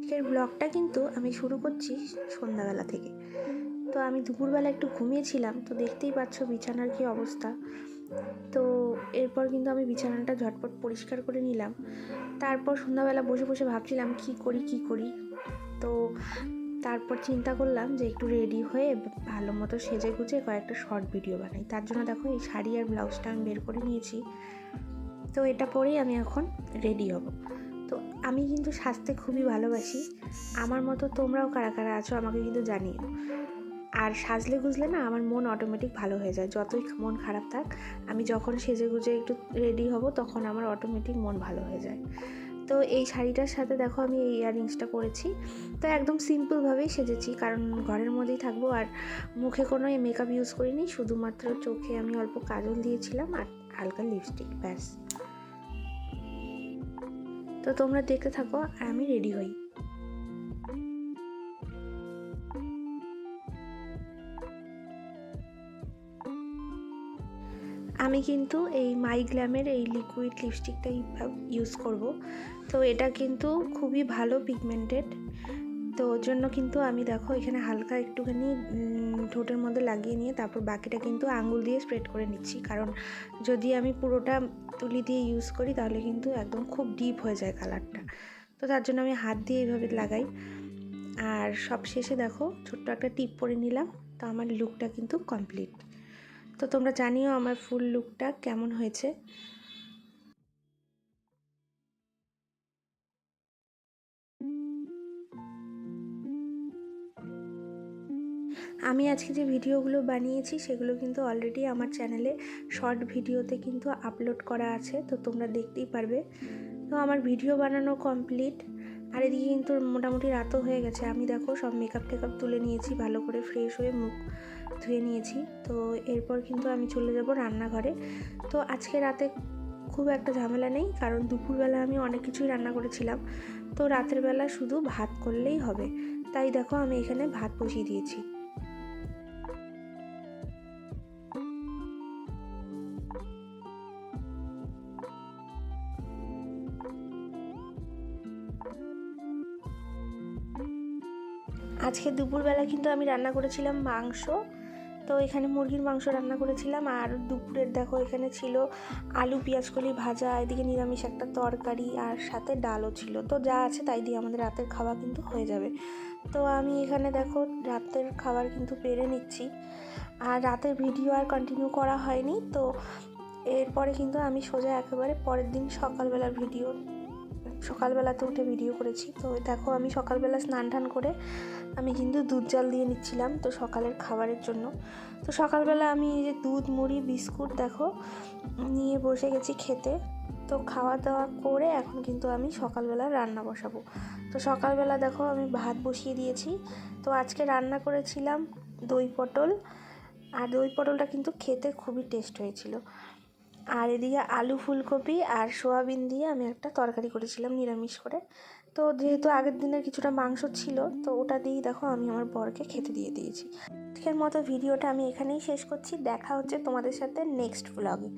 আজকের ব্লগটা কিন্তু আমি শুরু করছি সন্ধ্যাবেলা থেকে। তো আমি দুপুরবেলা একটু ঘুমিয়েছিলাম, তো দেখতেই পাচ্ছ বিছানার কি অবস্থা। তো এরপর কিন্তু আমি বিছানাটা ঝটপট পরিষ্কার করে নিলাম। তারপর সন্ধ্যাবেলা বসে বসে ভাবছিলাম কি করি। তো তারপর চিন্তা করলাম যে একটু রেডি হয়ে ভালো মতো সেজে গুজে কয়েকটা শর্ট ভিডিও বানাই। তার জন্য দেখো এই শাড়ি আর ব্লাউজটা আমি বের করে নিয়েছি। তো এটা পরেই আমি এখন রেডি হব। তো আমি কিন্তু সাজতে খুবই ভালোবাসি। আমার মতো তোমরাও কারা কারা আছো আমাকে কিন্তু জানিও। আর সাজলে গুজলে না আমার মন অটোমেটিক ভালো হয়ে যায়। যতই মন খারাপ থাক, আমি যখন সেজে গুজে একটু রেডি হব তখন আমার অটোমেটিক মন ভালো হয়ে যায়। তো এই শাড়িটার সাথে দেখো আমি এই ইয়াররিংসটা পরেছি। তো একদম সিম্পলভাবেই সেজেছি, কারণ ঘরের মধ্যেই থাকবো। আর মুখে কোনো মেকআপ ইউজ করিনি, শুধুমাত্র চোখে আমি অল্প কাজল দিয়েছিলাম আর হালকা লিপস্টিক, ব্যাস। তো তোমরা দেখতে থাকো আর আমি রেডি হই। আমি কিন্তু এই মাই গ্ল্যামের এই লিকুইড লিপস্টিকটাই ইউজ করব। তো এটা কিন্তু খুবই ভালো পিগমেন্টেড। তো ওর জন্য কিন্তু আমি দেখো এখানে হালকা একটুখানি ঠোঁটের মধ্যে লাগিয়ে নিয়ে তারপর বাকিটা কিন্তু আঙুল দিয়ে স্প্রেড করে নিচ্ছি, কারণ যদি আমি পুরোটা তুলি দিয়ে ইউজ করি তাহলে কিন্তু একদম খুব ডিপ হয়ে যায় কালারটা। তো তার জন্য আমি হাত দিয়ে এইভাবে লাগাই। আর সব শেষে দেখো ছোট্ট একটা টিপ পরে নিলাম। তো আমার লুকটা কিন্তু কমপ্লিট। তো তোমরা জানিও আমার ফুল লুকটা কেমন হয়েছে। আমি আজকে যে ভিডিওগুলো বানিয়েছি সেগুলো কিন্তু অলরেডি আমার চ্যানেলে শর্ট ভিডিওতে কিন্তু আপলোড করা আছে, তো তোমরা দেখতেই পারবে। তো আমার ভিডিও বানানো কমপ্লিট। আর এদিকে কিন্তু মোটামুটি রাতও হয়ে গেছে। আমি দেখো সব মেকআপ টেকআপ তুলে নিয়েছি, ভালো করে ফ্রেশ হয়ে মুখ ধুয়ে নিয়েছি। তো এরপর কিন্তু আমি চলে যাব রান্নাঘরে। তো আজকে রাতে খুব একটা ঝামেলা নেই, কারণ দুপুরবেলা আমি অনেক কিছুই রান্না করেছিলাম। তো রাতের বেলা শুধু ভাত করলেই হবে। তাই দেখো আমি এখানে ভাত বসিয়ে দিয়েছি। আজকে দুপুরবেলা কিন্তু আমি রান্না করেছিলাম মাংস। তো এখানে মুরগির মাংস রান্না করেছিলাম। আর দুপুরের দেখো এখানে ছিল আলু পেঁয়াজকলি ভাজা, এদিকে নিরামিষ একটা তরকারি আর সাথে ডালও ছিল। তো যা আছে তাই দিয়ে আমাদের রাতের খাওয়া কিন্তু হয়ে যাবে। তো আমি এখানে দেখো রাতের খাবার কিন্তু পেরে নিচ্ছি। আর রাতের ভিডিও আর কন্টিনিউ করা হয়নি। তো এরপরে কিন্তু আমি সোজা একেবারে পরের দিন সকালবেলাতে উঠে ভিডিও করেছি। তো দেখো আমি সকালবেলা স্নান টান করে আমি কিন্তু দুধ জাল দিয়ে নিচ্ছিলাম তো সকালের খাবারের জন্য। তো সকালবেলা আমি এই যে দুধ মুড়ি বিস্কুট দেখো নিয়ে বসে গেছি খেতে। তো খাওয়া দাওয়া করে এখন কিন্তু আমি সকালবেলা রান্না বসাবো। তো সকালবেলা দেখো আমি ভাত বসিয়ে দিয়েছি। তো আজকে রান্না করেছিলাম দই পটল। আর দই পটলটা কিন্তু খেতে খুবই টেস্ট হয়েছিল। আর এদিকে আলু ফুলকপি আর সোয়াবিন দিয়ে আমি একটা তরকারি করেছিলাম নিরামিষ করে। তো যেহেতু আগের দিনের কিছুটা মাংস ছিল, তো ওটা দিয়েই দেখো আমি আমার বরকে খেতে দিয়ে দিয়েছি। আজকের মতো ভিডিওটা আমি এখানেই শেষ করছি। দেখা হচ্ছে তোমাদের সাথে নেক্সট ব্লগে।